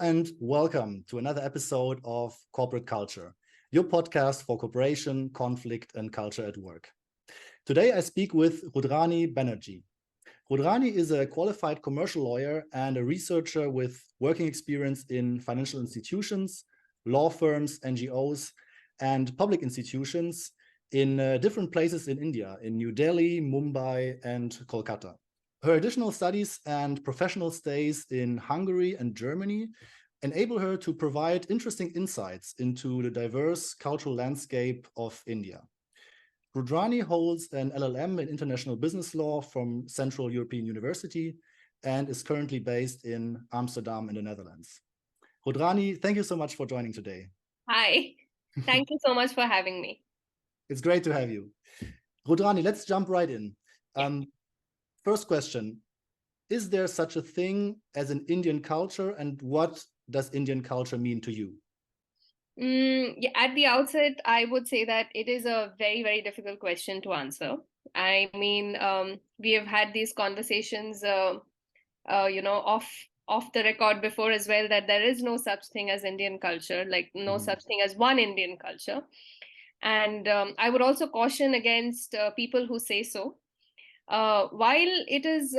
and welcome to another episode of Corporate Culture, your podcast for cooperation, conflict, and culture at work. Today, I speak with Rudrani Banerjee. Rudrani is a qualified commercial lawyer and a researcher with working experience in financial institutions, law firms, NGOs, and public institutions in different places in India, in New Delhi, Mumbai, and Kolkata. Her additional studies and professional stays in Hungary and Germany enable her to provide interesting insights into the diverse cultural landscape of India. Rudrani holds an LLM in international business law from Central European University and is currently based in Amsterdam in the Netherlands. Rudrani, thank you so much for joining today. Hi, thank you so much for having me. It's great to have you. Rudrani, let's jump right in. First question, is there such a thing as an Indian culture, and what does Indian culture mean to you? At the outset, I would say that it is a very, very difficult question to answer. I mean, we have had these conversations, off the record before as well, that there is no such thing as Indian culture, like no such thing as one Indian culture. And I would also caution against people who say so. While it is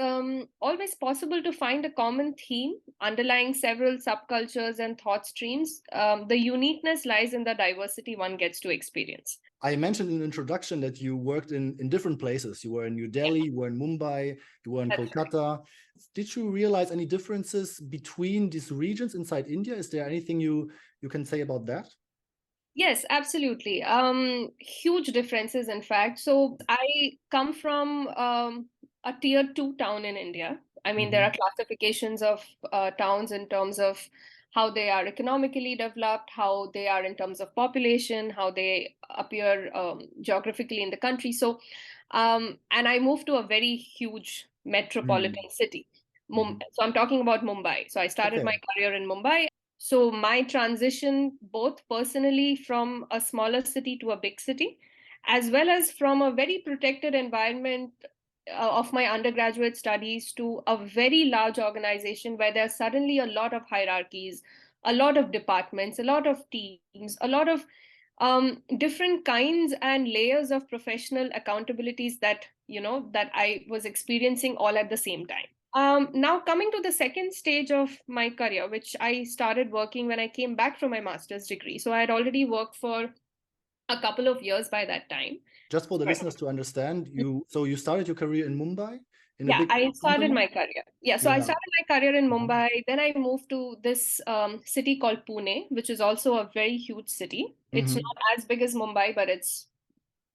always possible to find a common theme underlying several subcultures and thought streams, the uniqueness lies in the diversity one gets to experience. I mentioned in the introduction that you worked in different places. You were in New Delhi, you were in Mumbai, you were in Kolkata. Did you realize any differences between these regions inside India? Is there anything you can say about that? Yes, absolutely. Huge differences, in fact. So I come from a tier 2 town in India. I mean, there are classifications of towns in terms of how they are economically developed, how they are in terms of population, how they appear geographically in the country. So, and I moved to a very huge metropolitan city. So I'm talking about Mumbai. So I started my career in Mumbai. So my transition, both personally from a smaller city to a big city, as well as from a very protected environment of my undergraduate studies to a very large organization where there's suddenly a lot of hierarchies, a lot of departments, a lot of teams, a lot of different kinds and layers of professional accountabilities that I was experiencing all at the same time. Now coming to the second stage of my career, which I started working when I came back from my master's degree. So I had already worked for a couple of years by that time. Just for the listeners to understand, you started your career in Mumbai? I started my career. So I started my career in Mumbai. Then I moved to this city called Pune, which is also a very huge city. It's not as big as Mumbai, but it's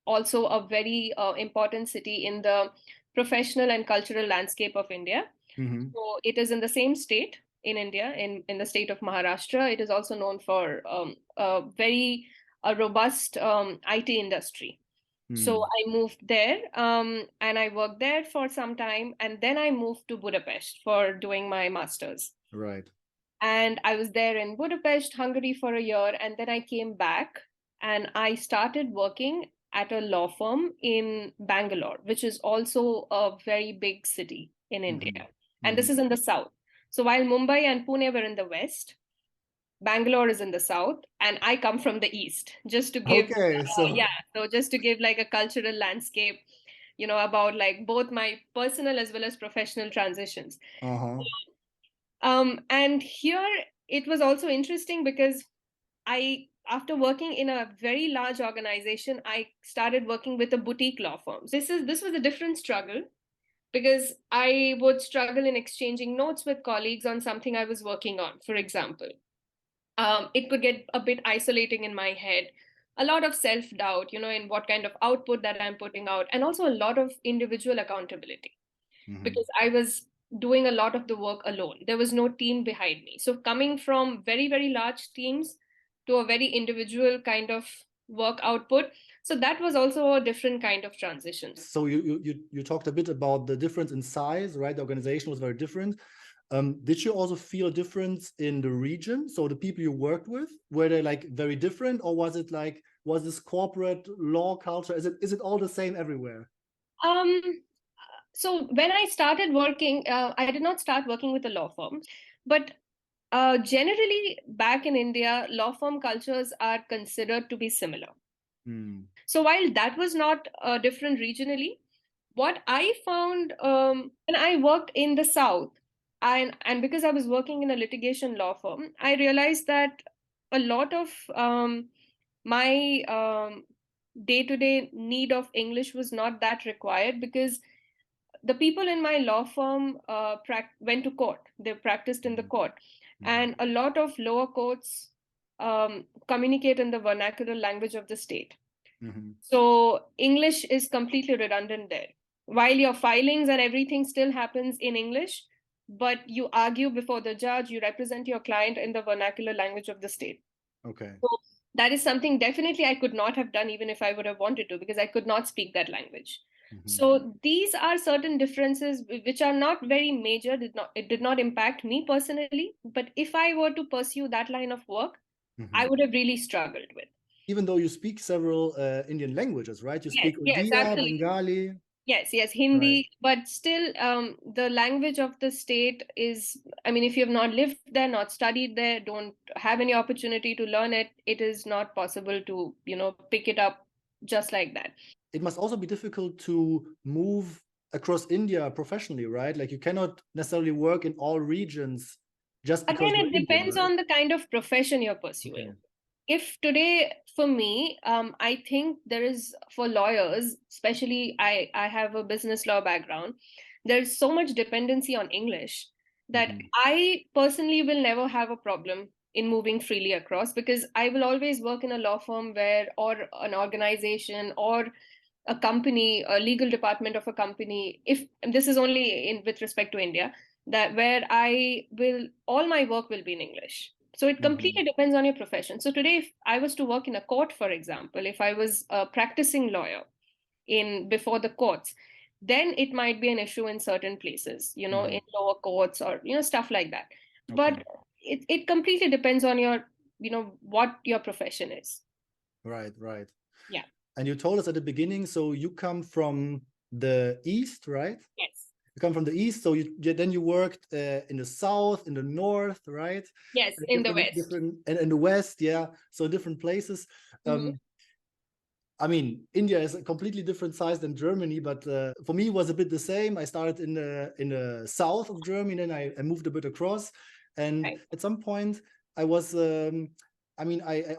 also a very important city in the professional and cultural landscape of India. So it is in the same state in India, in the state of Maharashtra. It is also known for a very robust IT industry. So I moved there and I worked there for some time. And then I moved to Budapest for doing my master's. Right. And I was there in Budapest, Hungary for a year. And then I came back and I started working at a law firm in Bangalore, which is also a very big city in India. And this is in the south. So while Mumbai and Pune were in the west, Bangalore is in the south, and I come from the east. Just to give, so just to give like a cultural landscape, about like both my personal as well as professional transitions. And here it was also interesting because after working in a very large organization, I started working with a boutique law firm. This was a different struggle because I would struggle in exchanging notes with colleagues on something I was working on, for example. It could get a bit isolating in my head, a lot of self-doubt, in what kind of output that I'm putting out, and also a lot of individual accountability because I was doing a lot of the work alone. There was no team behind me. So coming from very, very large teams to a very individual kind of work output. So that was also a different kind of transition. So you talked a bit about the difference in size, right? The organization was very different. Did you also feel a difference in the region? So the people you worked with, were they like very different, or was this corporate law culture? Is it all the same everywhere? So when I started working, I did not start working with a law firm, but Generally, back in India, law firm cultures are considered to be similar. So while that was not different regionally, what I found when I worked in the South, and because I was working in a litigation law firm, I realized that a lot of my day-to-day need of English was not that required, because the people in my law firm went to court. They practiced in the court. And a lot of lower courts communicate in the vernacular language of the state. So English is completely redundant there. While your filings and everything still happens in English, but you argue before the judge, you represent your client in the vernacular language of the state. Okay. So that is something definitely I could not have done even if I would have wanted to, because I could not speak that language. So these are certain differences which are not very major. It did not impact me personally. But if I were to pursue that line of work, I would have really struggled with. Even though you speak several Indian languages, right? You speak Yes, Odia, absolutely. Bengali. Yes, Hindi, right. But still, the language of the state is, I mean, if you have not lived there, not studied there, don't have any opportunity to learn it, it is not possible to, pick it up just like that. It must also be difficult to move across India professionally, right? Like you cannot necessarily work in all regions just because Again, it depends Indian, right? on the kind of profession you're pursuing. Okay. If today, for me, I think there is, for lawyers, especially I have a business law background, there's so much dependency on English that I personally will never have a problem in moving freely across, because I will always work in a law firm or an organization or a company, a legal department of a company, if this is only with respect to India, that where all my work will be in English. So it completely depends on your profession. So today, if I was to work in a court, for example, if I was a practicing lawyer before the courts, then it might be an issue in certain places, in lower courts or, stuff like that. Okay. But it completely depends on your, what your profession is. Right. Yeah. And you told us at the beginning, so you come from the East, right? Yes. You come from the East, so then you worked in the South, in the North, right? Yes, in the West. And in the West, yeah. So different places. I mean, India is a completely different size than Germany, but for me, it was a bit the same. I started in the south of Germany, and I moved a bit across. And right. At some point, I was, I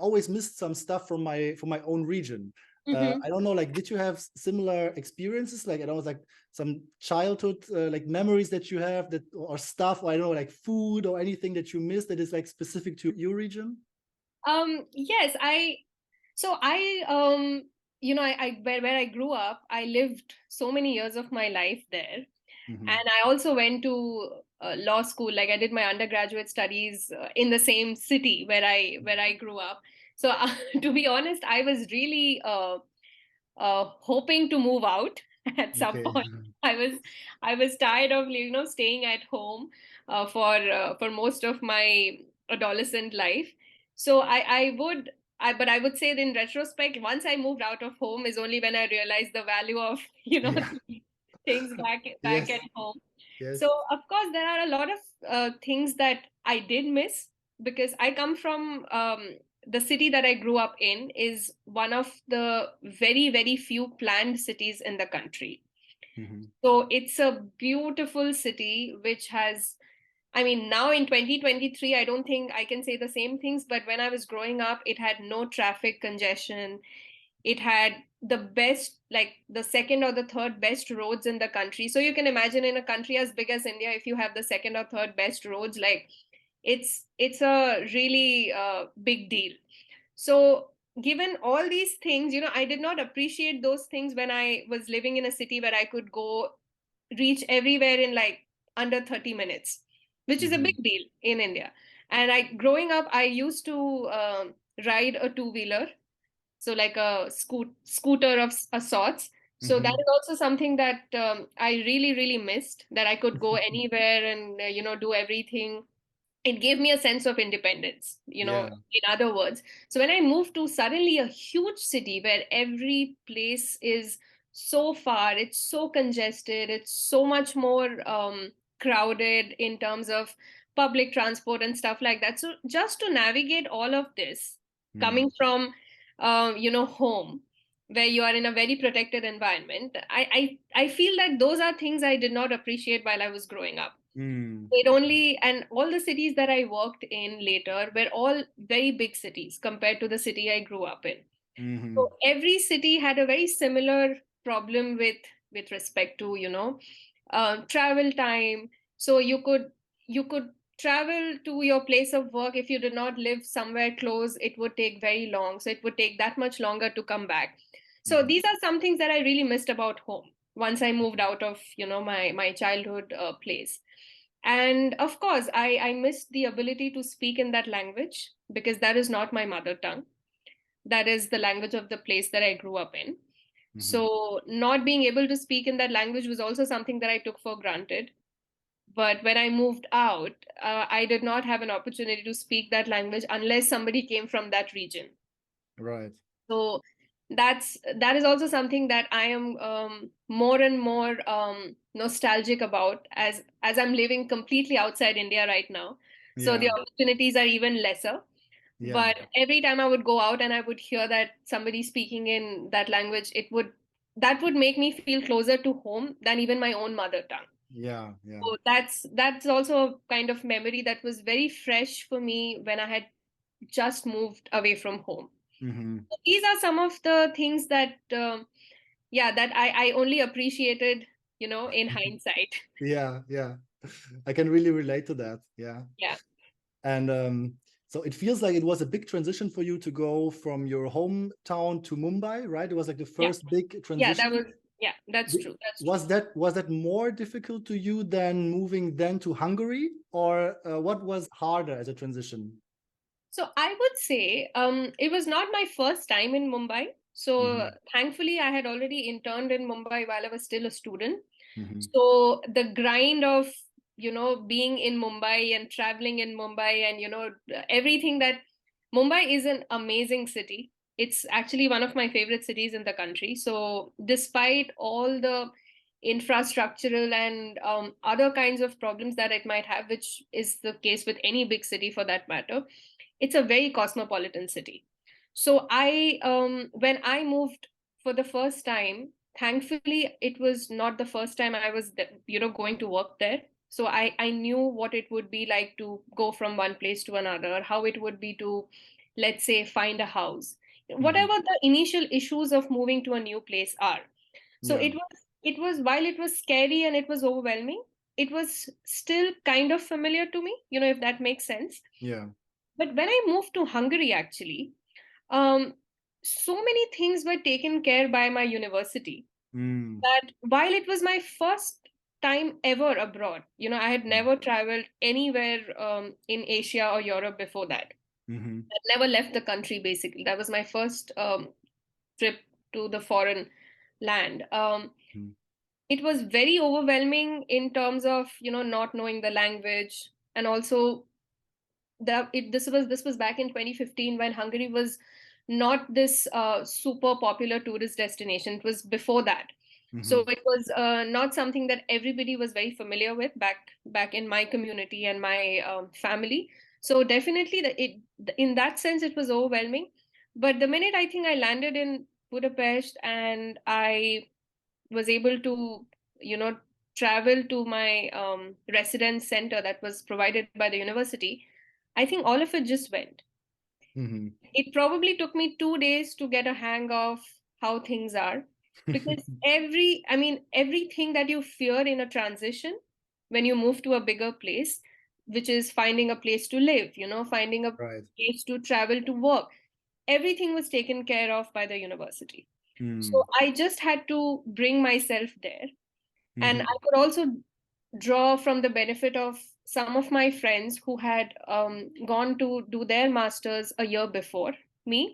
always missed some stuff from my own region. I don't know, like, did you have similar experiences? Like, I don't know, like some childhood like memories that you have or stuff, or I don't know, like food or anything that you miss that is like specific to your region? Yes, where I grew up, I lived so many years of my life there. And I also went to law school. Like I did my undergraduate studies in the same city where I grew up. So to be honest, I was really hoping to move out at some point. I was tired of staying at home for most of my adolescent life. So but I would say that in retrospect, once I moved out of home is only when I realized the value of things back Yes. at home. Yes. So of course there are a lot of things that I did miss, because I come from the city that I grew up in is one of the very, very few planned cities in the country. So it's a beautiful city which has, I mean, now in 2023, I don't think I can say the same things, but when I was growing up, it had no traffic congestion. It had the best, like the second or the third best roads in the country. So you can imagine in a country as big as India, if you have the second or third best roads, like it's a really big deal. So given all these things, I did not appreciate those things when I was living in a city where I could reach everywhere in like under 30 minutes, which is a big deal in India. And growing up, I used to ride a two-wheeler, so like a scooter of a sorts. So that is also something that I really, really missed, that I could go anywhere and, do everything. It gave me a sense of independence, in other words. So when I moved to suddenly a huge city where every place is so far, it's so congested, it's so much more crowded in terms of public transport and stuff like that. So just to navigate all of this, coming from, home, where you are in a very protected environment, I feel that those are things I did not appreciate while I was growing up. And all the cities that I worked in later were all very big cities compared to the city I grew up in. So every city had a very similar problem with respect to, travel time. So you could travel to your place of work. If you did not live somewhere close, it would take very long. So it would take that much longer to come back. So these are some things that I really missed about home once I moved out of, my childhood place. And of course, I missed the ability to speak in that language because that is not my mother tongue. That is the language of the place that I grew up in. So not being able to speak in that language was also something that I took for granted. But when I moved out, I did not have an opportunity to speak that language unless somebody came from that region. Right. So that is also something that I am more and more nostalgic about as I'm living completely outside India right now. So the opportunities are even lesser. But every time I would go out and I would hear that somebody speaking in that language, that would make me feel closer to home than even my own mother tongue. Yeah. So that's also a kind of memory that was very fresh for me when I had just moved away from home. So these are some of the things that that I only appreciated, in hindsight. Yeah. I can really relate to that. Yeah. Yeah. And so it feels like it was a big transition for you to go from your hometown to Mumbai, right? It was like the first big transition. That's true. Was that more difficult to you than moving then to Hungary, or what was harder as a transition? So I would say it was not my first time in Mumbai. So thankfully, I had already interned in Mumbai while I was still a student. So the grind of, being in Mumbai and traveling in Mumbai and, everything that Mumbai is an amazing city. It's actually one of my favorite cities in the country. So despite all the infrastructural and other kinds of problems that it might have, which is the case with any big city for that matter, it's a very cosmopolitan city. So when I moved for the first time, thankfully, it was not the first time I was, going to work there. So I knew what it would be like to go from one place to another, how it would be to, let's say, find a house, whatever the initial issues of moving to a new place are. So it was while it was scary and it was overwhelming, it was still kind of familiar to me, if that makes sense. Yeah. But when I moved to Hungary, actually, um, so many things were taken care by my university that while it was my first time ever abroad, I had never traveled anywhere in Asia or Europe before that. I'd never left the country, basically. That was my first trip to the foreign land. It was very overwhelming in terms of, not knowing the language, and also this was back in 2015 when Hungary was not this super popular tourist destination. It was before that. So it was not something that everybody was very familiar with back in my community and my family. So definitely, in that sense, it was overwhelming. But the minute I think I landed in Budapest and I was able to, travel to my residence center that was provided by the university, I think all of it just went. It probably took me 2 days to get a hang of how things are, because everything that you fear in a transition when you move to a bigger place, which is finding a place to live, finding a place to travel to work, everything was taken care of by the university. So I just had to bring myself there. And I could also draw from the benefit of some of my friends who had gone to do their masters a year before me.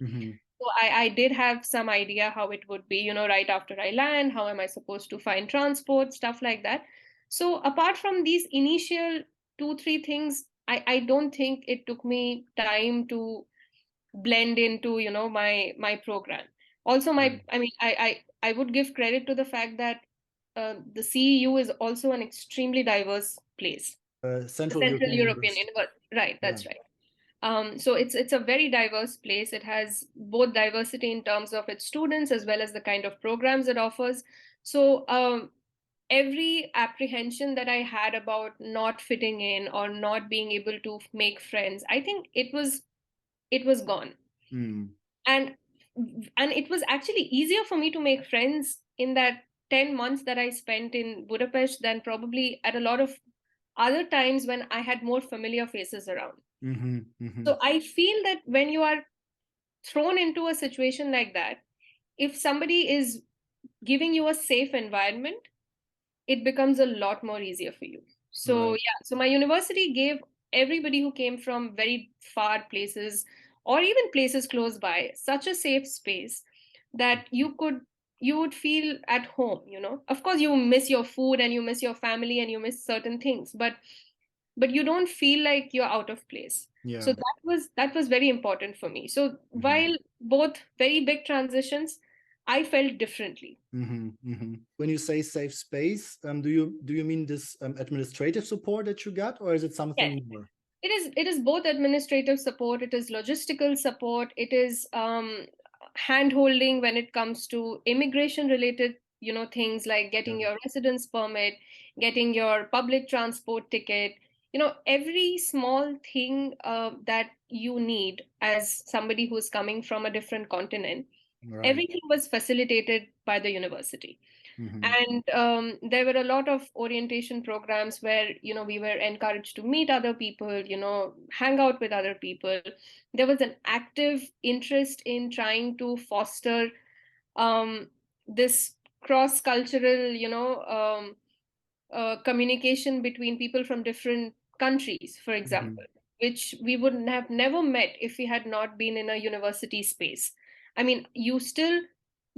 So I did have some idea how it would be, right after I land, how am I supposed to find transport, stuff like that. So apart from these initial 2-3 things, I don't think it took me time to blend into, my program. Also, I would give credit to the fact that the CEU is also an extremely diverse place. Central Central European European University. University. Right, Yeah. that's right. So it's a very diverse place. It has both diversity in terms of its students as well as the kind of programs it offers. So every apprehension that I had about not fitting in or not being able to make friends, I think it was gone. Mm. And it was actually easier for me to make friends in that 10 months that I spent in Budapest than probably at a lot of other times when I had more familiar faces around. Mm-hmm. Mm-hmm. So I feel that when you are thrown into a situation like that, if somebody is giving you a safe environment, it becomes a lot more easier for you. So Right. yeah, so my university gave everybody who came from very far places or even places close by such a safe space that you would feel at home, you know. Of course you miss your food and you miss your family and you miss certain things, but you don't feel like you're out of place. So Yeah. that was very important for me. So Mm-hmm. while both very big transitions, I felt differently. Mm-hmm. Mm-hmm. When you say safe space, do you mean this administrative support that you got, or is it Yes. something more? It is both administrative support, it is logistical support, it is hand holding when it comes to immigration related, you know, things like Yeah. getting your residence permit, getting your public transport ticket, you know, every small thing that you need as somebody who's coming from a different continent, Right. everything was facilitated by the university. Mm-hmm. And there were a lot of orientation programs where, you know, we were encouraged to meet other people, you know, hang out with other people. There was an active interest in trying to foster this cross cultural, you know, communication between people from different countries, for Mm-hmm. example, which we would have never met if we had not been in a university space. I mean, you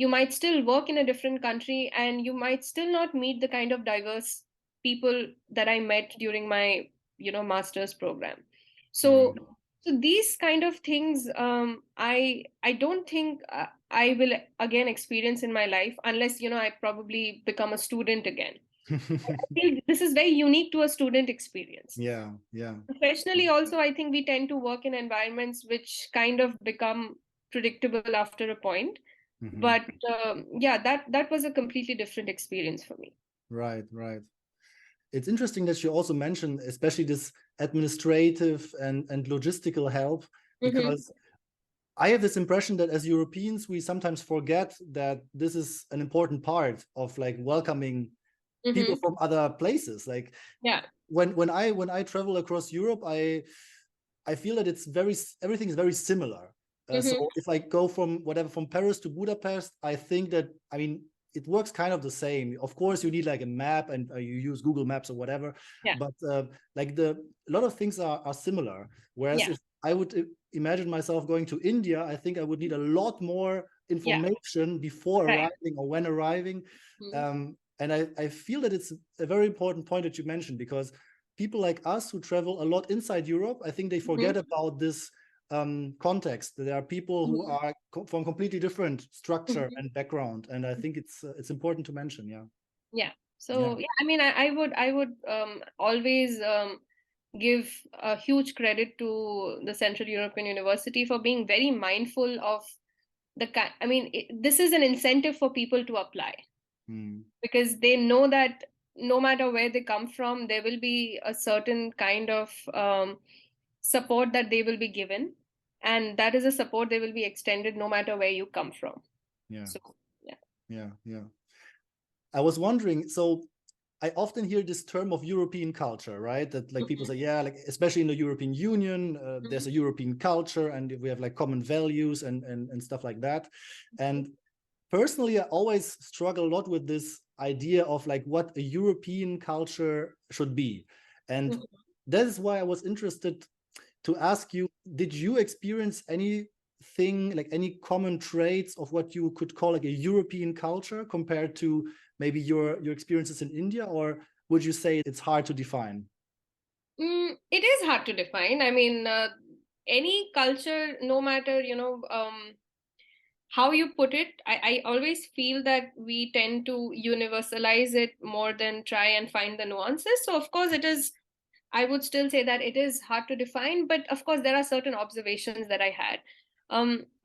might still work in a different country and you might still not meet the kind of diverse people that I met during my, you know, master's program. So, Right. so these kind of things, I don't think I will again experience in my life unless, you know, I probably become a student again. Feel this is very unique to a student experience. Yeah. Yeah. Professionally, also, I think we tend to work in environments which kind of become predictable after a point. Mm-hmm. But yeah, that was a completely different experience for me. Right. Right. It's interesting that you also mentioned, especially this administrative and logistical help, Mm-hmm. because I have this impression that as Europeans, we sometimes forget that this is an important part of like welcoming people Mm-hmm. from other places. Like Yeah. when I travel across Europe, I feel that everything is very similar. So Mm-hmm. if I go from Paris to Budapest, I think that, I mean, it works kind of the same. Of course, you need like a map and you use Google Maps or whatever, Yeah. but like a lot of things are similar. Whereas Yeah. if I would imagine myself going to India, I think I would need a lot more Yeah. information before Right. arriving or when arriving. Mm-hmm. And I feel that it's a very important point that you mentioned, because people like us who travel a lot inside Europe, I think they forget Mm-hmm. about this context. There are people who are from completely different structure Mm-hmm. and background, and I think it's important to mention. Yeah. Yeah. Yeah. So yeah, I mean, I would always give a huge credit to the Central European University for being very mindful of the kind. I mean, this is an incentive for people to apply Mm. because they know that no matter where they come from, there will be a certain kind of support that they will be given, and that is a support they will be extended no matter where you come from. Yeah. So yeah. Yeah. Yeah. I was wondering, so I often hear this term of European culture, right? That like people Mhm. say, yeah, like especially in the European Union, there's Mhm. a European culture and we have like common values and stuff like that. And personally, I always struggle a lot with this idea of like what a European culture should be. And Mhm. that is why I was interested to ask you, did you experience anything, like any common traits of what you could call like a European culture compared to maybe your experiences in India, or would you say it's hard to define? It is hard to define. I mean, any culture, no matter, you know, how you put it, I always feel that we tend to universalize it more than try and find the nuances. So, of course, it is I would still say that it is hard to define, but of course, there are certain observations that I had.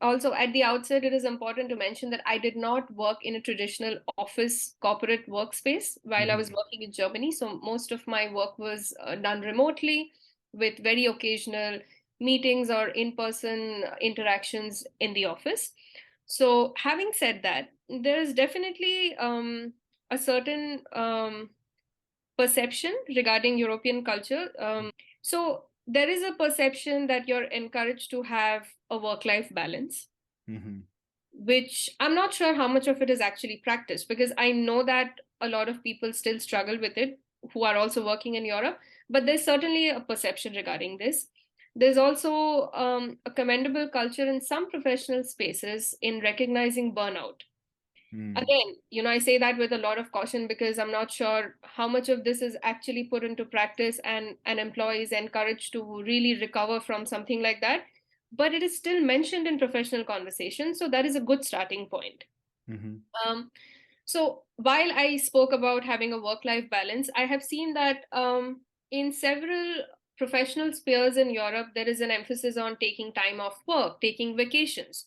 Also, at the outset, it is important to mention that I did not work in a traditional office corporate workspace while I was working in Germany. So, most of my work was done remotely with very occasional meetings or in person interactions in the office. So, having said that, there is definitely a certain perception regarding European culture. So there is a perception that you're encouraged to have a work-life balance, which I'm not sure how much of it is actually practiced, because I know that a lot of people still struggle with it who are also working in Europe, but there's certainly a perception regarding this. There's also a commendable culture in some professional spaces in recognizing burnout. Again, I say that with a lot of caution because I'm not sure how much of this is actually put into practice and an employee is encouraged to really recover from something like that. But it is still mentioned in professional conversation, so that is a good starting point. So while I spoke about having a work-life balance, I have seen that in several professional spheres in Europe, there is an emphasis on taking time off work, taking vacations.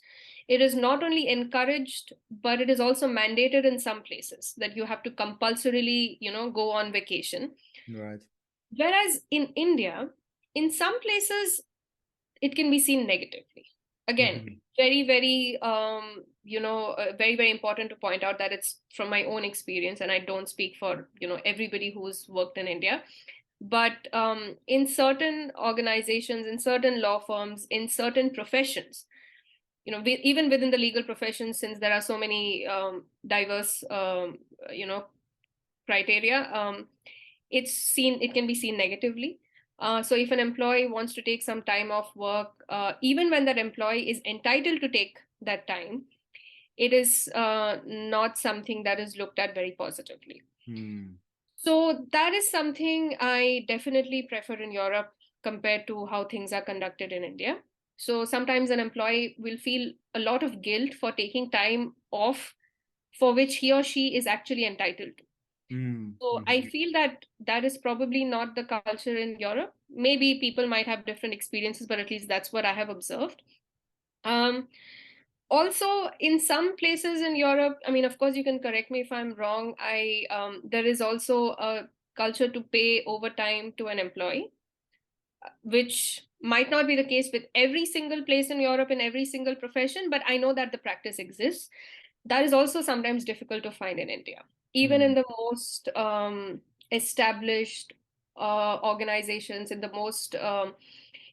It is not only encouraged, but it is also mandated in some places that you have to compulsorily, go on vacation. Right. Whereas in India, in some places, it can be seen negatively. Again, very, very, very, very important to point out that it's from my own experience, and I don't speak for, everybody who's worked in India. But in certain organizations, in certain law firms, in certain professions, even within the legal profession, since there are so many diverse, criteria, it can be seen negatively. So if an employee wants to take some time off work, even when that employee is entitled to take that time, it is not something that is looked at very positively. So that is something I definitely prefer in Europe compared to how things are conducted in India. So sometimes an employee will feel a lot of guilt for taking time off for which he or she is actually entitled to. So I feel that that is probably not the culture in Europe. Maybe people might have different experiences, but at least that's what I have observed. Also, in some places in Europe, I mean, of course, you can correct me if I'm wrong. There is also a culture to pay overtime to an employee, which might not be the case with every single place in Europe in every single profession, but I know that the practice exists. That is also sometimes difficult to find in India. Even in the most established organizations, in the most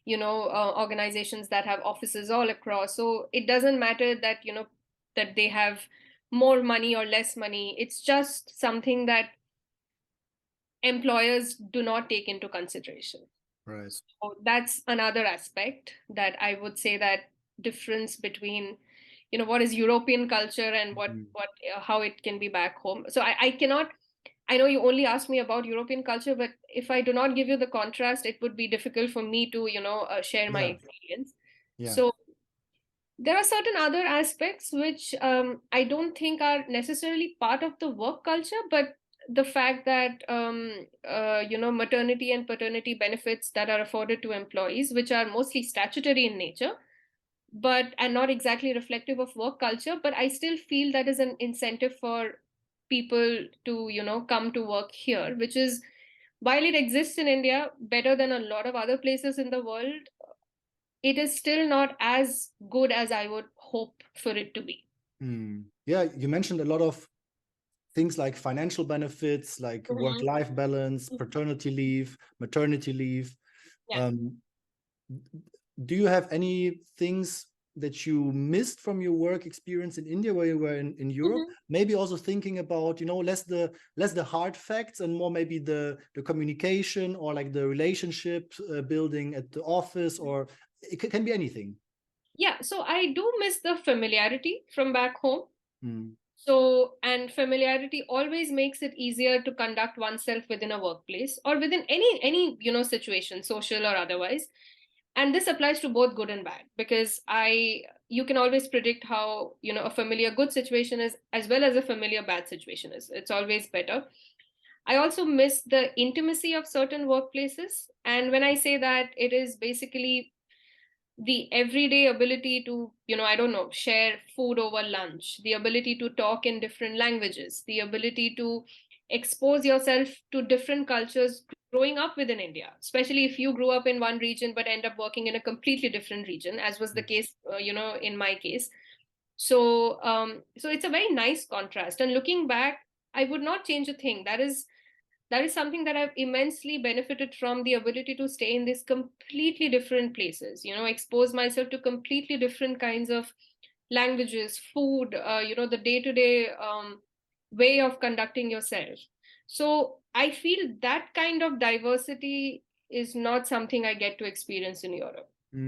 organizations that have offices all across. So it doesn't matter that that they have more money or less money. It's just something that employers do not take into consideration. Right. So that's another aspect that I would say that difference between what is European culture and what how it can be back home. So I cannot. I know you only asked me about European culture, but if I do not give you the contrast, it would be difficult for me to share my experience. So there are certain other aspects which I don't think are necessarily part of the work culture, but the fact that maternity and paternity benefits that are afforded to employees, which are mostly statutory in nature, but and not exactly reflective of work culture, but I still feel that is an incentive for people to come to work here, which is, while it exists in India better than a lot of other places in the world, it is still not as good as I would hope for it to be. Yeah, you mentioned a lot of things like financial benefits, like work-life balance, paternity leave, maternity leave. Do you have any things that you missed from your work experience in India where you were in Europe? Maybe also thinking about, less the hard facts and more maybe the communication or like the relationship building at the office, or it can be anything. Yeah, so I do miss the familiarity from back home. So, and familiarity always makes it easier to conduct oneself within a workplace or within any situation, social or otherwise. And this applies to both good and bad, because you can always predict how a familiar good situation is as well as a familiar bad situation is. It's always better. I also miss the intimacy of certain workplaces. And when I say that, it is basically the everyday ability to, I don't know, share food over lunch, the ability to talk in different languages, the ability to expose yourself to different cultures growing up within India, especially if you grew up in one region but end up working in a completely different region, as was the case, in my case. So it's a very nice contrast. And looking back, I would not change a thing. That is something that I've immensely benefited from, the ability to stay in these completely different places, expose myself to completely different kinds of languages, food, the day-to-day way of conducting yourself. So I feel that kind of diversity is not something I get to experience in Europe. So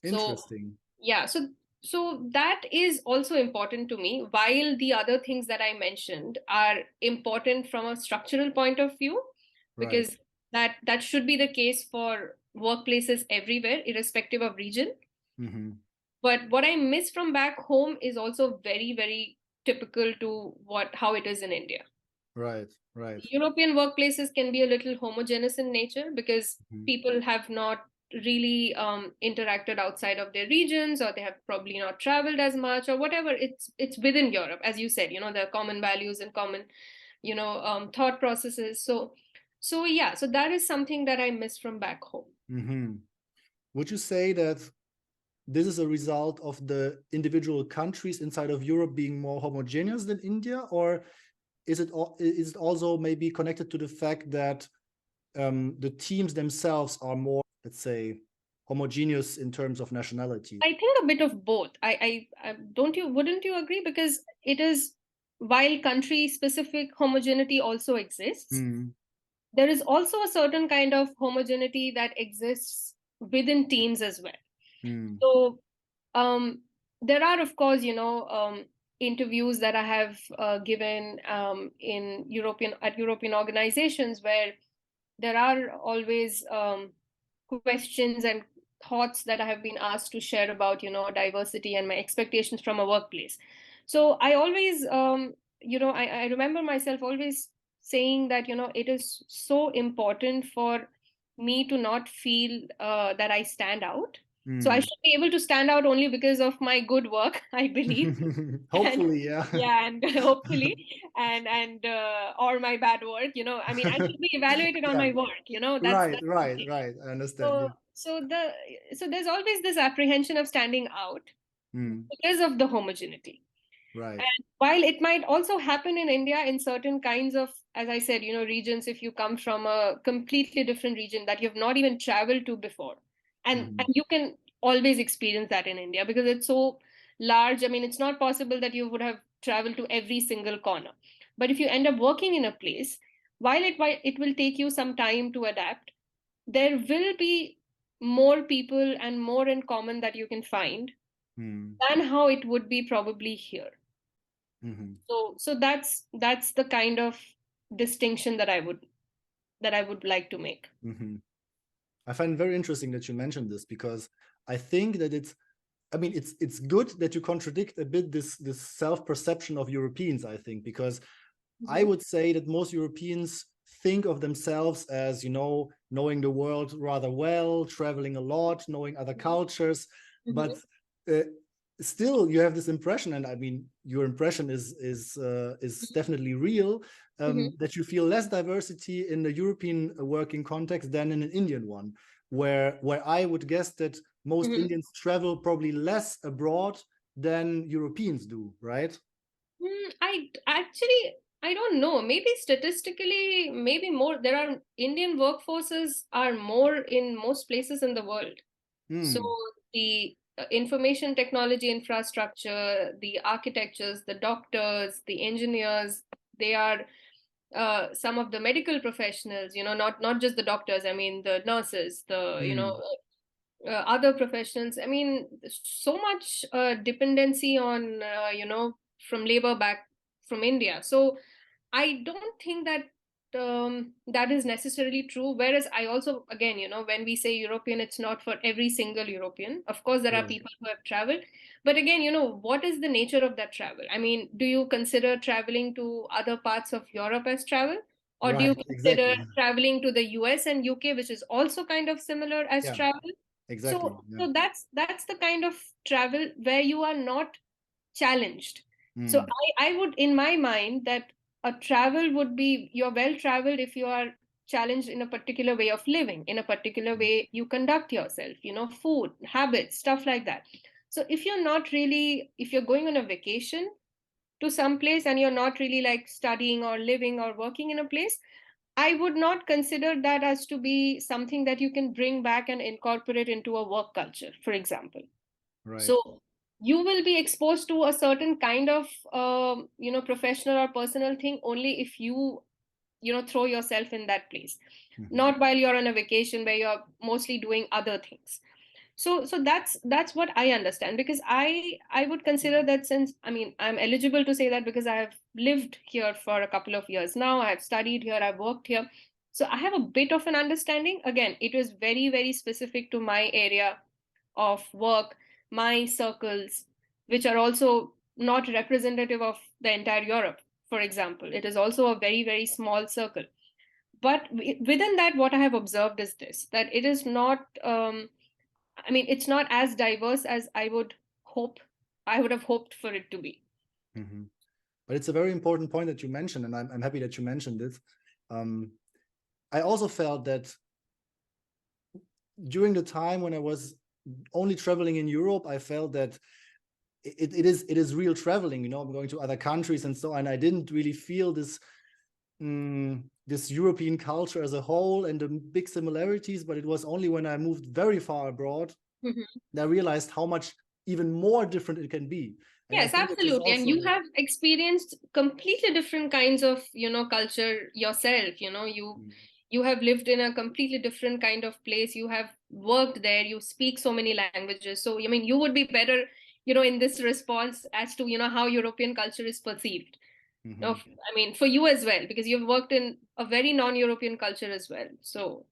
Interesting. yeah, so that is also important to me, while the other things that I mentioned are important from a structural point of view, Right. because that should be the case for workplaces everywhere, irrespective of region. But what I miss from back home is also very, very typical to how it is in India. Right. Right. European workplaces can be a little homogeneous in nature because people have not really interacted outside of their regions, or they have probably not traveled as much, or whatever. It's within Europe, as you said. There are common values and common, thought processes. So yeah, so that is something that I miss from back home. Would you say that this is a result of the individual countries inside of Europe being more homogeneous than India, or is it also maybe connected to the fact that the teams themselves are more, let's say, homogeneous in terms of nationality? I think a bit of both. Wouldn't you agree? Because it is, while country specific homogeneity also exists, there is also a certain kind of homogeneity that exists within teams as well. So there are, of course, interviews that I have given in European organizations, where there are always questions and thoughts that I have been asked to share about, diversity and my expectations from a workplace. So I always, I remember myself always saying that, it is so important for me to not feel that I stand out. So I should be able to stand out only because of my good work, I believe. Hopefully, yeah. Yeah, and hopefully, and or my bad work. I mean, I should be evaluated on Yeah. my work. That's Right. okay. I understand. So Yeah. so there's always this apprehension of standing out because of the homogeneity. Right. And while it might also happen in India in certain kinds of, as I said, regions, if you come from a completely different region that you've not even traveled to before, and you can always experience that in India because it's so large. I mean, it's not possible that you would have traveled to every single corner. But if you end up working in a place, while it will take you some time to adapt, there will be more people and more in common that you can find than how it would be probably here. So that's the kind of distinction that I would like to make. I find it very interesting that you mentioned this, because I think that it's good that you contradict a bit this self-perception of Europeans, I think, because I would say that most Europeans think of themselves as, knowing the world rather well, traveling a lot, knowing other cultures, but still you have this impression, and I mean your impression is definitely real, that you feel less diversity in the European working context than in an Indian one, where I would guess that most Indians travel probably less abroad than Europeans do, right? I don't know. Maybe statistically, maybe more. There are Indian workforces are more in most places in the world. So the information technology infrastructure, the architectures, the doctors, the engineers, they are some of the medical professionals. Not just the doctors. I mean, the nurses, the other professions. I mean, so much dependency on from labor back from India. So I don't think that that is necessarily true. Whereas I also, again, when we say European, it's not for every single European. Of course, there are people who have traveled. But again, what is the nature of that travel? I mean, do you consider traveling to other parts of Europe as travel? Or do you Right, consider exactly. traveling to the US and UK, which is also kind of similar as Yeah, travel? exactly. So, Yeah. so that's the kind of travel where you are not challenged. So Mm, I would, in my mind, that a travel would be, you're well traveled if you are challenged in a particular way of living, in a particular way you conduct yourself, food, habits, stuff like that. So if you're not really, if you're going on a vacation to some place and you're not really like studying or living or working in a place, I would not consider that as to be something that you can bring back and incorporate into a work culture, for example. right. So you will be exposed to a certain kind of, professional or personal thing only if you, throw yourself in that place, Hmm. not while you're on a vacation where you're mostly doing other things. So that's what I understand, because I would consider that, since I mean I'm eligible to say that because I have lived here for a couple of years now, I've studied here, I've worked here, so I have a bit of an understanding. Again, it is very, very specific to my area of work, my circles, which are also not representative of the entire Europe, for example. It is also a very, very small circle. But within that, what I have observed is this, that it is not, I mean, it's not as diverse as I would have hoped for it to be. Hmm. But it's a very important point that you mentioned, and I'm happy that you mentioned it. Um, I also felt that during the time when I was only traveling in Europe, I felt that it is real traveling. I'm going to other countries and so on. I didn't really feel this European culture as a whole and the big similarities. But it was only when I moved very far abroad Mhm. that I realized how much even more different it can be. And I Yes, think this is absolutely. And you also. have experienced completely different kinds of, culture yourself. Mm, You have lived in a completely different kind of place. You have worked there. You speak so many languages. So, I mean, you would be better, in this response as to, how European culture is perceived. mhm. Of, I mean, for you as well, because you've worked in a very non-European culture as well. So,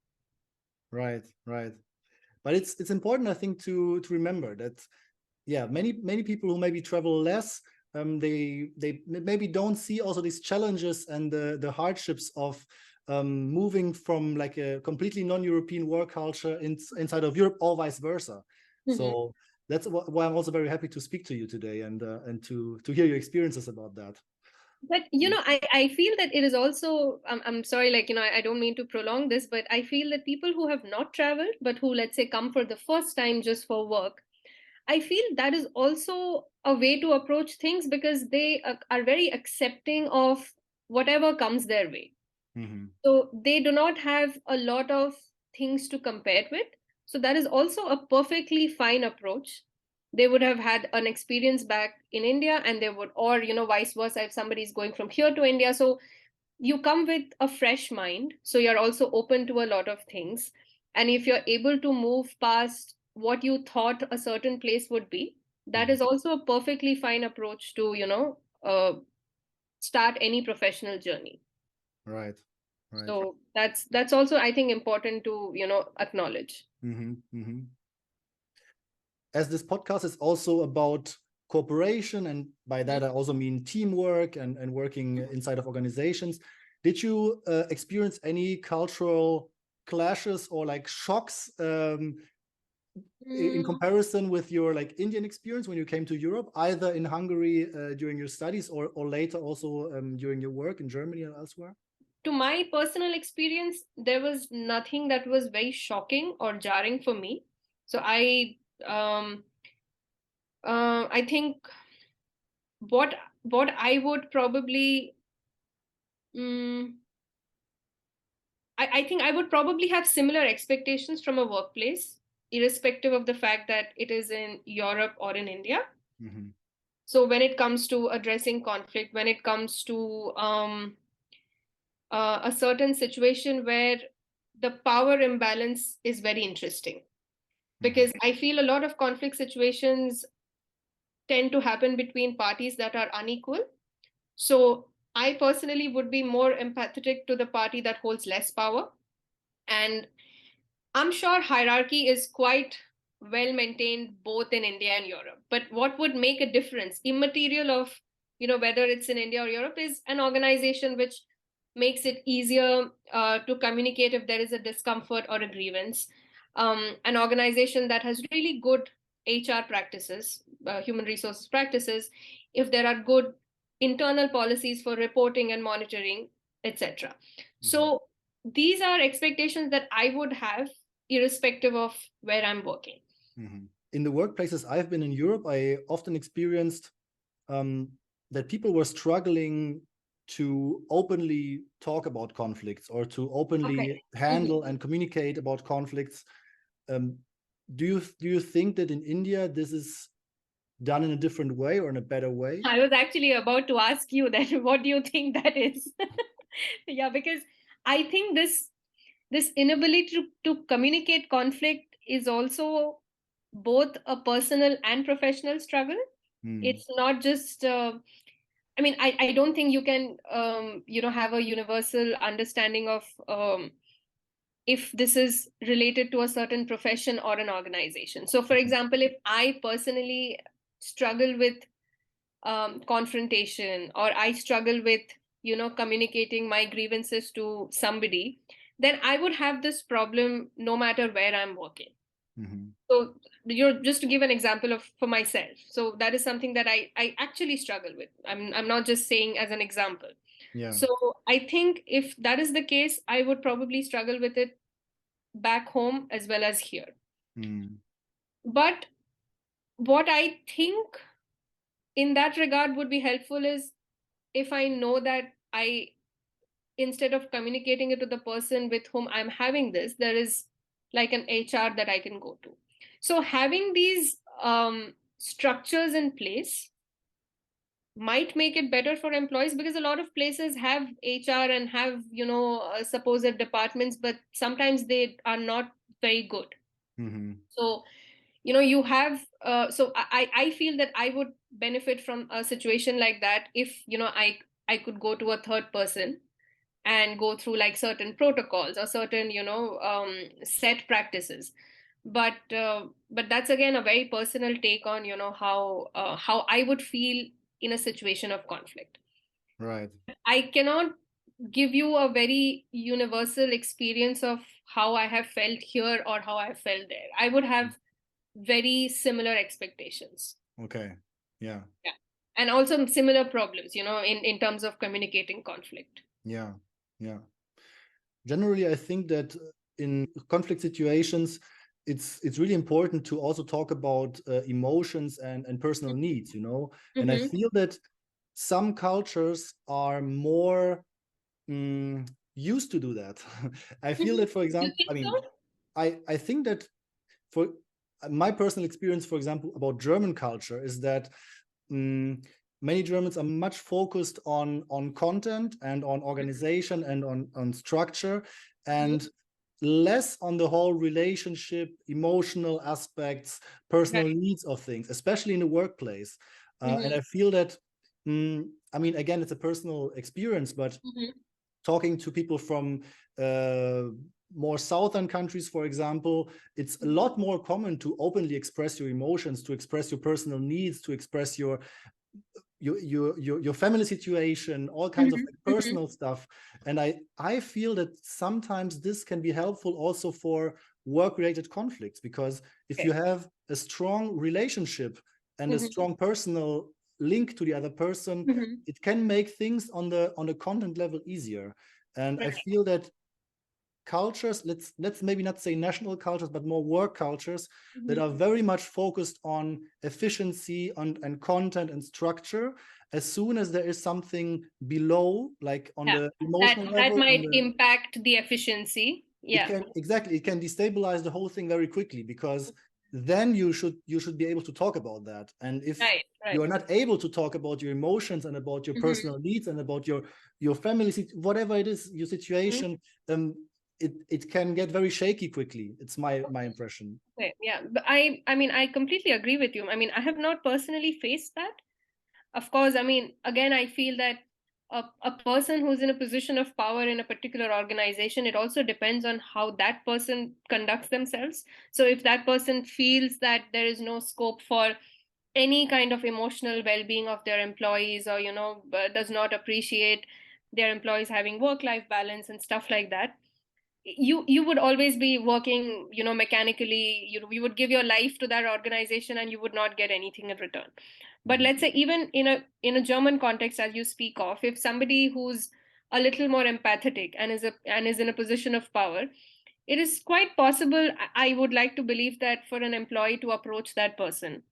Right, right. But it's important, I think, to remember that, yeah, many people who maybe travel less, they maybe don't see also these challenges and the hardships of moving from like a completely non-European work culture inside of Europe, or vice versa. mhm. So that's why I'm also very happy to speak to you today and to hear your experiences about that. But I feel that it is also, I'm sorry, like, I don't mean to prolong this, but I feel that people who have not traveled, but who, let's say, come for the first time just for work, I feel that is also a way to approach things, because they are very accepting of whatever comes their way. Hmm. So they do not have a lot of things to compare with. So that is also a perfectly fine approach. They would have had an experience back in India, and they would, or, vice versa, if somebody is going from here to India. So you come with a fresh mind. So you're also open to a lot of things. And if you're able to move past what you thought a certain place would be, that Hmm. is also a perfectly fine approach to, start any professional journey. Right, right. So that's also, I think, important to, acknowledge. Hmm. Hmm. As this podcast is also about cooperation, and by that I also mean teamwork and working inside of organizations, did you experience any cultural clashes or like shocks in Mm, comparison with your like Indian experience when you came to Europe, either in Hungary during your studies or later also during your work in Germany and elsewhere? to my personal experience, there was nothing that was very shocking or jarring for me. So um, I think what what I would probably, mm, I think I would probably have similar expectations from a workplace, irrespective of the fact that it is in Europe or in India. Hmm. So when it comes to addressing conflict, when it comes to a certain situation where the power imbalance is very interesting, Hmm. because I feel a lot of conflict situations tend to happen between parties that are unequal. So I personally would be more empathetic to the party that holds less power. And I'm sure hierarchy is quite well maintained both in India and Europe. But what would make a difference, immaterial of, whether it's in India or Europe, is an organization which makes it easier to communicate if there is a discomfort or a grievance. An organization that has really good HR practices, human resources practices, if there are good internal policies for reporting and monitoring, etc. So these are expectations that I would have irrespective of where I'm working. In the workplaces I've been in Europe, I often experienced that people were struggling to openly talk about conflicts or to openly handle and communicate about conflicts. Do you think that in India this is done in a different way or in a better way? I was actually about to ask you that. What do you think that is? Yeah, because I think this inability to communicate conflict is also both a personal and professional struggle. It's not just I mean, I don't think you can have a universal understanding of if this is related to a certain profession or an organization. So for example, if I personally struggle with confrontation, or I struggle with communicating my grievances to somebody, then I would have this problem no matter where I'm working. So just to give an example of for myself, so that is something that I actually struggle with. I'm not just saying as an example. So I think if that is the case, I would probably struggle with it back home as well as here. But what I think in that regard would be helpful is if I know that instead of communicating it to the person with whom I'm having this, there is like an HR that I can go to. So having these structures in place might make it better for employees, because a lot of places have HR and have supposed departments, but sometimes they are not very good. So you have so I feel that I would benefit from a situation like that if I could go to a third person and go through like certain protocols or certain set practices. But that's again a very personal take on how I would feel in a situation of conflict. Right. I cannot give you a very universal experience of how I have felt here or how I felt there. I would have very similar expectations. Okay. Yeah. And also similar problems in terms of communicating conflict. Yeah. Generally, I think that in conflict situations, it's really important to also talk about emotions and personal needs, and I feel that some cultures are more used to do that. I feel that, for example, I think that for my personal experience, for example, about German culture is that many Germans are much focused on content and on organization and on structure, and less on the whole relationship, emotional aspects, personal needs of things, especially in the workplace. And I feel that, again, it's a personal experience, but talking to people from more southern countries, for example, it's a lot more common to openly express your emotions, to express your personal needs, to express your family situation, all kinds of personal stuff. And I feel that sometimes this can be helpful also for work-related conflicts, because if you have a strong relationship and a strong personal link to the other person, it can make things on the content level easier. And I feel that cultures, let's maybe not say national cultures, but more work cultures that are very much focused on efficiency and content and structure, as soon as there is something below, like on the emotional level, that might impact the efficiency. It can destabilize the whole thing very quickly, because then you should be able to talk about that. And if you are not able to talk about your emotions and about your personal needs and about your family, whatever it is, your situation, it can get very shaky quickly. It's my impression. Okay, yeah, but I completely agree with you. I have not personally faced that. Of course, again, I feel that a person who's in a position of power in a particular organization, it also depends on how that person conducts themselves. So if that person feels that there is no scope for any kind of emotional well-being of their employees, or does not appreciate their employees having work-life balance and stuff like that, you would always be working, mechanically. You would give your life to that organization and you would not get anything in return. But let's say even in a German context, as you speak of, if somebody who's a little more empathetic and is in a position of power, it is quite possible, I would like to believe, that for an employee to approach that person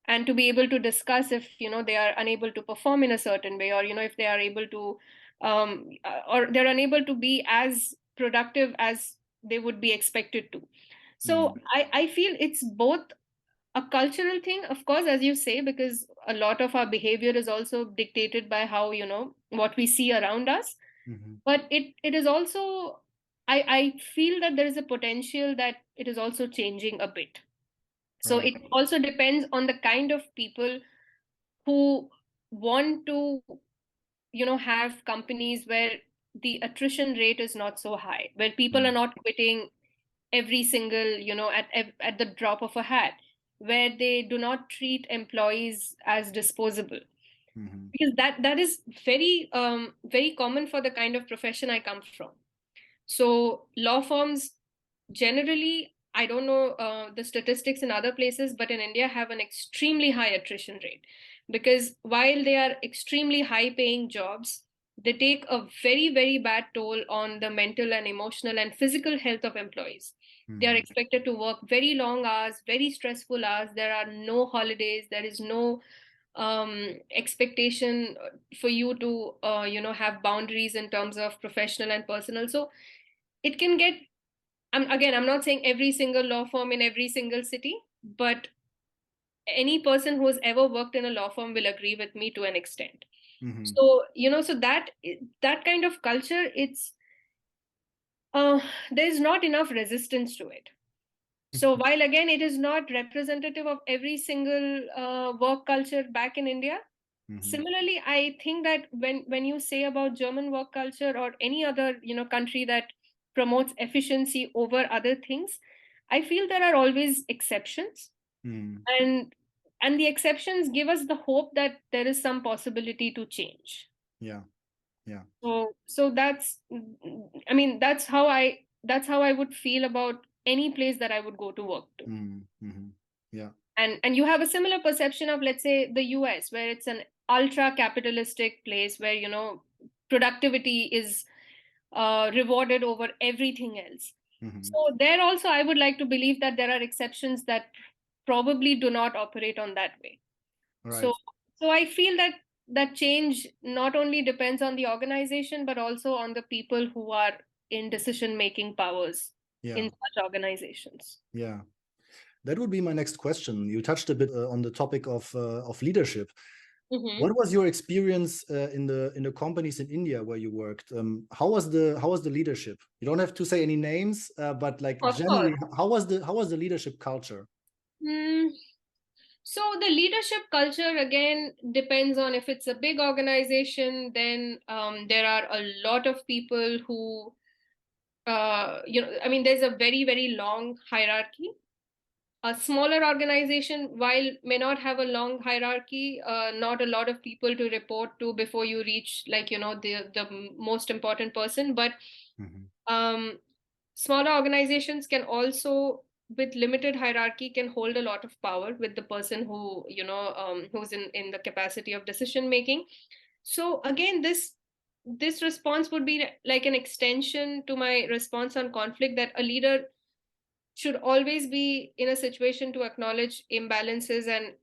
and to be able to discuss if they are unable to perform in a certain way, or if they are able to or they're unable to be as productive as they would be expected to. So I feel it's both a cultural thing, of course, as you say, because a lot of our behavior is also dictated by how what we see around us. But it is also, I feel that there is a potential that it is also changing a bit. So Right. it also depends on the kind of people who want to, have companies where the attrition rate is not so high, where people are not quitting every single, at the drop of a hat, where they do not treat employees as disposable. Because that is very common for the kind of profession I come from. So law firms generally, I don't know the statistics in other places, but in India have an extremely high attrition rate, because while they are extremely high paying jobs, they take a very, very bad toll on the mental and emotional and physical health of employees. They are expected to work very long hours, very stressful hours. There are no holidays. There is no expectation for you to, have boundaries in terms of professional and personal. So it can get, I'm not saying every single law firm in every single city, but any person who has ever worked in a law firm will agree with me to an extent. So, so that kind of culture, it's there's not enough resistance to it. So while again it is not representative of every single work culture back in India, similarly, I think that when you say about German work culture or any other country that promotes efficiency over other things, I feel there are always exceptions, and the exceptions give us the hope that there is some possibility to change. Yeah. Yeah. So that's, I mean, that's how I would feel about any place that I would go to work to. Yeah. And you have a similar perception of, let's say, the US, where it's an ultra capitalistic place where productivity is rewarded over everything else. So there also, I would like to believe that there are exceptions that probably do not operate on that way. So Right. so I feel that change not only depends on the organization, but also on the people who are in decision making powers Yeah. in such organizations. Yeah. That would be my next question. You touched a bit on the topic of leadership. What was your experience in the companies in India where you worked? How was the leadership? You don't have to say any names, but like Of course. generally, how was the leadership culture? Mm, so the leadership culture again depends on, if it's a big organization, then there are a lot of people who, I mean, there's a very, very long hierarchy. A smaller organization, while may not have a long hierarchy, not a lot of people to report to before you reach, like, the most important person. But um, smaller organizations can also, with limited hierarchy, can hold a lot of power with the person who, who's in the capacity of decision making. So again, this response would be like an extension to my response on conflict, that a leader should always be in a situation to acknowledge imbalances and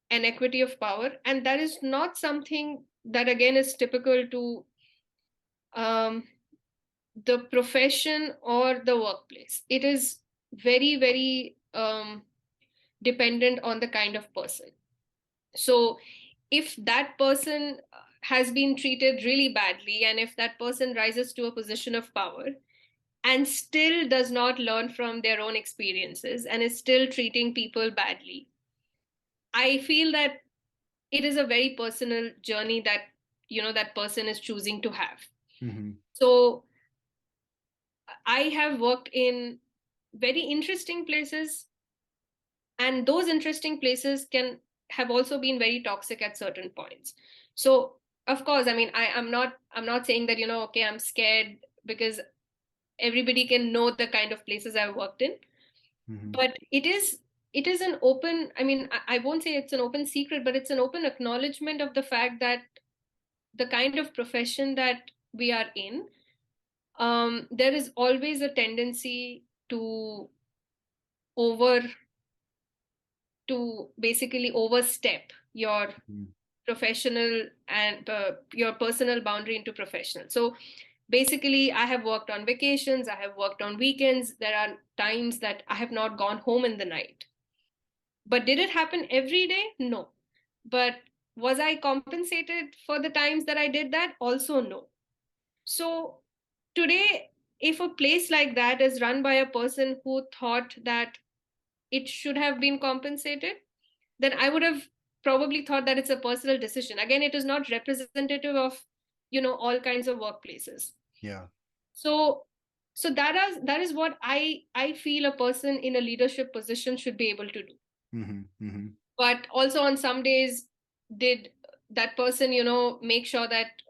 inequity of power. And that is not something that, again, is typical to um, the profession or the workplace. It is very, very dependent on the kind of person. So if that person has been treated really badly, and if that person rises to a position of power and still does not learn from their own experiences and is still treating people badly, I feel that it is a very personal journey that that person is choosing to have. So I have worked in very interesting places, and those interesting places can have also been very toxic at certain points. So Of course, I mean, I'm not saying that, okay, I'm scared, because everybody can know the kind of places I've worked in. But it is an open, I mean, I won't say it's an open secret, but it's an open acknowledgement of the fact that the kind of profession that we are in, there is always a tendency to over to basically overstep your professional and your personal boundary into professional. So basically, I have worked on vacations, I have worked on weekends. There are times that I have not gone home in the night. But did it happen every day? No. But was I compensated for the times that I did that? Also, no. So today, if a place like that is run by a person who thought that it should have been compensated, then I would have probably thought that it's a personal decision. Again, it is not representative of, all kinds of workplaces. Yeah. So that is what I feel a person in a leadership position should be able to do. But also on some days, did that person, make sure that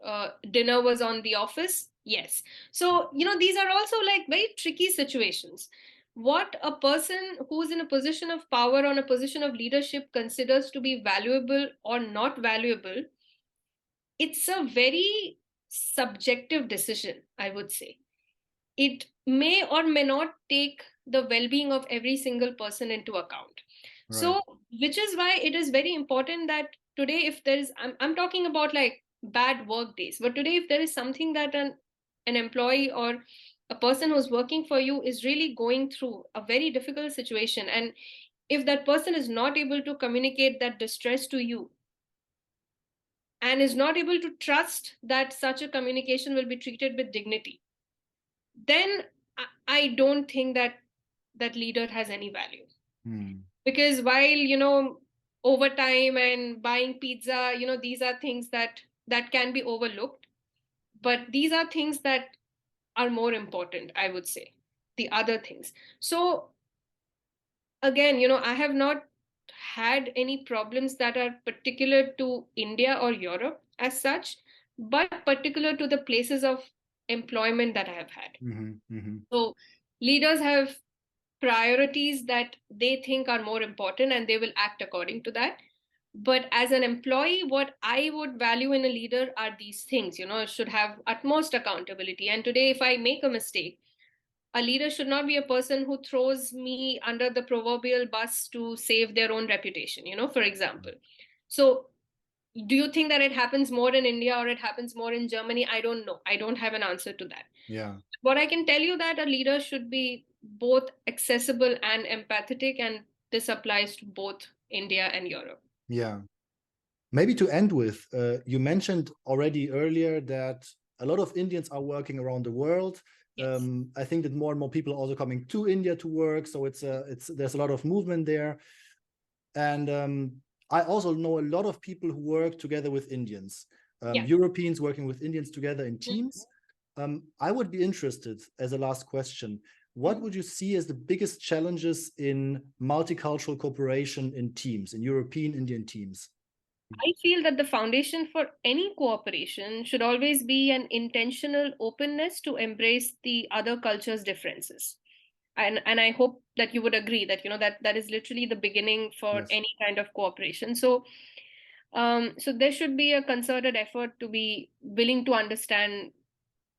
dinner was on the office? Yes. So, these are also like very tricky situations. What a person who's in a position of power, on a position of leadership, considers to be valuable or not valuable, it's a very subjective decision, I would say. It may or may not take the well-being of every single person into account. So, which is why it is very important that today, if there is, I'm talking about like bad work days, but today, if there is something that an employee or a person who's working for you is really going through a very difficult situation, and if that person is not able to communicate that distress to you, and is not able to trust that such a communication will be treated with dignity, then I don't think that that leader has any value. Because while, overtime and buying pizza, these are things that can be overlooked. But these are things that are more important, I would say, the other things. So again, I have not had any problems that are particular to India or Europe as such, but particular to the places of employment that I have had. So leaders have priorities that they think are more important, and they will act according to that. But as an employee, what I would value in a leader are these things, should have utmost accountability. And today, if I make a mistake, a leader should not be a person who throws me under the proverbial bus to save their own reputation, for example. So do you think that it happens more in India or it happens more in Germany? I don't know. I don't have an answer to that. Yeah. But I can tell you that a leader should be both accessible and empathetic, and this applies to both India and Europe. Yeah. Maybe to end with, you mentioned already earlier that a lot of Indians are working around the world. Yes. I think that more and more people are also coming to India to work, so there's a lot of movement there. And I also know a lot of people who work together with Indians, Europeans working with Indians together in teams. I would be interested, as a last question, what would you see as the biggest challenges in multicultural cooperation in teams, in European Indian teams? I feel that the foundation for any cooperation should always be an intentional openness to embrace the other culture's differences. And I hope that you would agree that, that is literally the beginning for any kind of cooperation. So so there should be a concerted effort to be willing to understand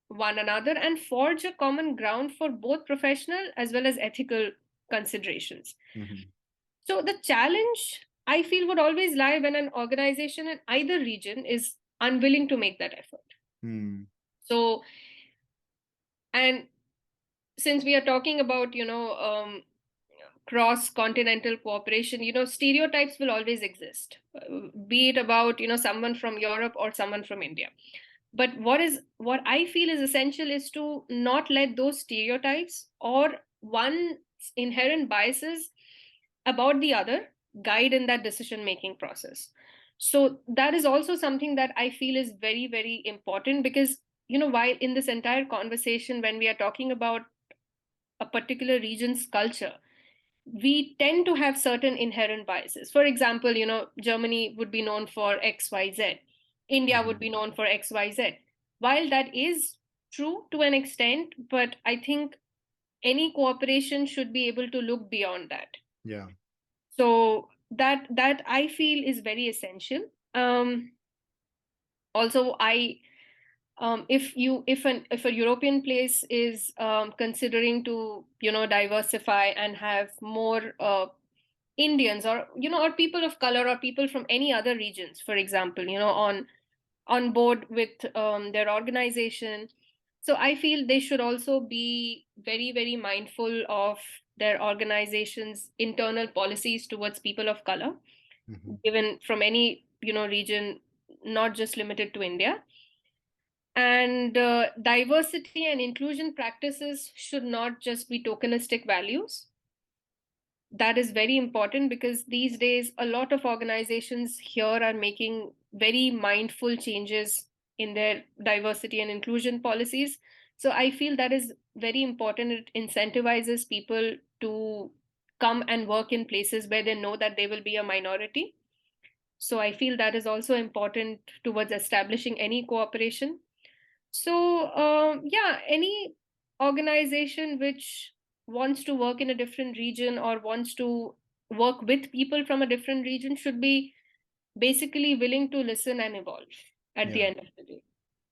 one another and forge a common ground for both professional as well as ethical considerations. So the challenge, I feel, would always lie when an organization in either region is unwilling to make that effort. So, and since we are talking about, cross-continental cooperation, stereotypes will always exist, be it about, someone from Europe or someone from India. But what I feel is essential is to not let those stereotypes or one's inherent biases about the other guide in that decision-making process. So that is also something that I feel is very, very important, because, while in this entire conversation, when we are talking about a particular region's culture, we tend to have certain inherent biases. For example, Germany would be known for XYZ. India would be known for XYZ. While that is true to an extent, but I think any cooperation should be able to look beyond that. Yeah. So that I feel is very essential. Also, if a European place is considering to diversify and have more Indians, or or people of color, or people from any other regions, for example, on board with their organization. So I feel they should also be very, very mindful of their organization's internal policies towards people of color, given from any region, not just limited to India. And diversity and inclusion practices should not just be tokenistic values. That is very important, because these days a lot of organizations here are making very mindful changes in their diversity and inclusion policies. So I feel that is very important. It incentivizes people to come and work in places where they know that they will be a minority. So I feel that is also important towards establishing any cooperation. So yeah, any organization which wants to work in a different region or wants to work with people from a different region should be basically willing to listen and evolve at the end of the day.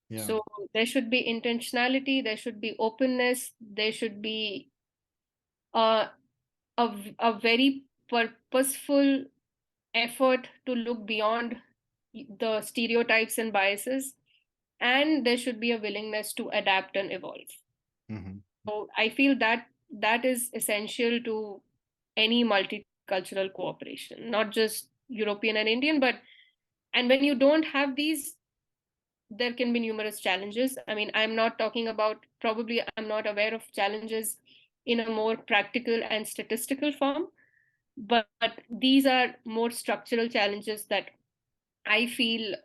Yeah. So there should be intentionality, there should be openness, there should be a very purposeful effort to look beyond the stereotypes and biases, and there should be a willingness to adapt and evolve. So I feel that is essential to any multicultural cooperation, not just European and Indian, and when you don't have these, there can be numerous challenges. I mean, I'm not talking about, probably I'm not aware of challenges in a more practical and statistical form, but these are more structural challenges that I feel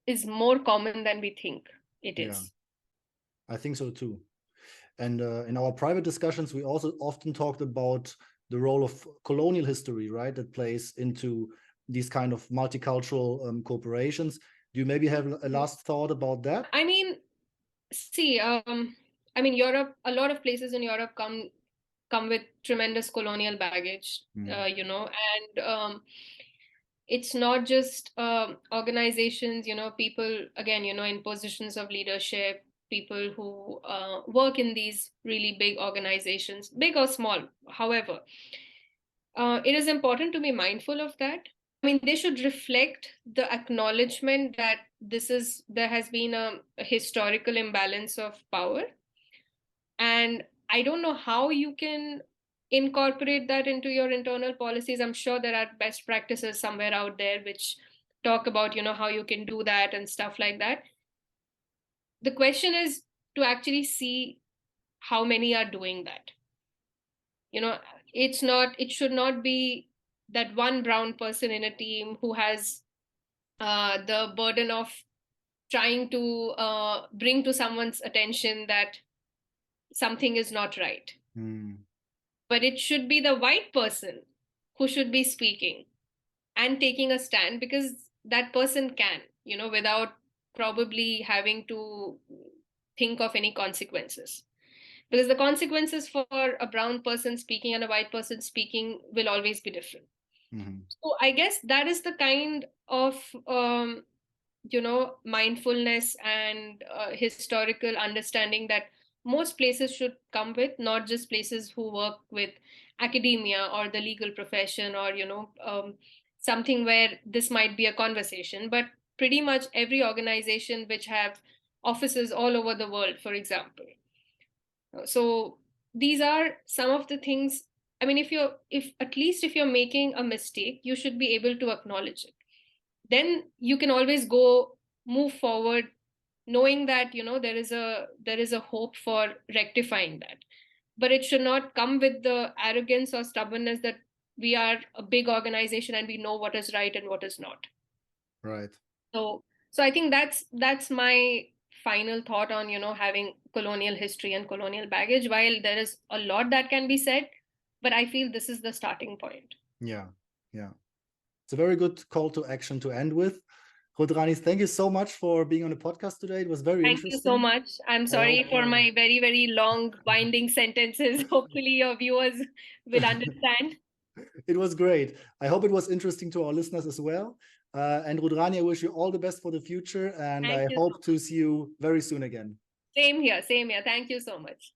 is more common than we think it is. I think so too. And in our private discussions, we also often talked about the role of colonial history, right, that plays into these kind of multicultural corporations. Do you maybe have a last thought about that? I mean, see, Europe, a lot of places in Europe come with tremendous colonial baggage, and it's not just organizations, people, again, in positions of leadership, people who work in these really big organizations, big or small, however. It is important to be mindful of that. I mean, they should reflect the acknowledgement that there has been a historical imbalance of power. And I don't know how you can incorporate that into your internal policies. I'm sure there are best practices somewhere out there which talk about, how you can do that and stuff like that. The question is to actually see how many are doing that. It should not be that one brown person in a team who has the burden of trying to bring to someone's attention that something is not right. But it should be the white person who should be speaking and taking a stand, because that person can, without probably having to think of any consequences. Because the consequences for a brown person speaking and a white person speaking will always be different. So I guess that is the kind of mindfulness and historical understanding that most places should come with, not just places who work with academia or the legal profession, or something where this might be a conversation, but pretty much every organization which have offices all over the world, for example. So these are some of the things. I mean, if you're making a mistake, you should be able to acknowledge it. Then you can always move forward, knowing that there is a hope for rectifying that. But it should not come with the arrogance or stubbornness that we are a big organization and we know what is right and what is not. Right. So I think that's my final thought on having colonial history and colonial baggage. While there is a lot that can be said, but I feel this is the starting point. Yeah. It's a very good call to action to end with. Rudranis, thank you so much for being on the podcast today. It was very Thank you so interesting. much. I'm I sorry hope, for my very, very long, winding sentences. Hopefully, your viewers will understand. it was great. I hope it was interesting to our listeners as well. And Rudrani, I wish you all the best for the future, and Thank I you so hope to much. see you very soon again. Same here. Same here. Thank you so much.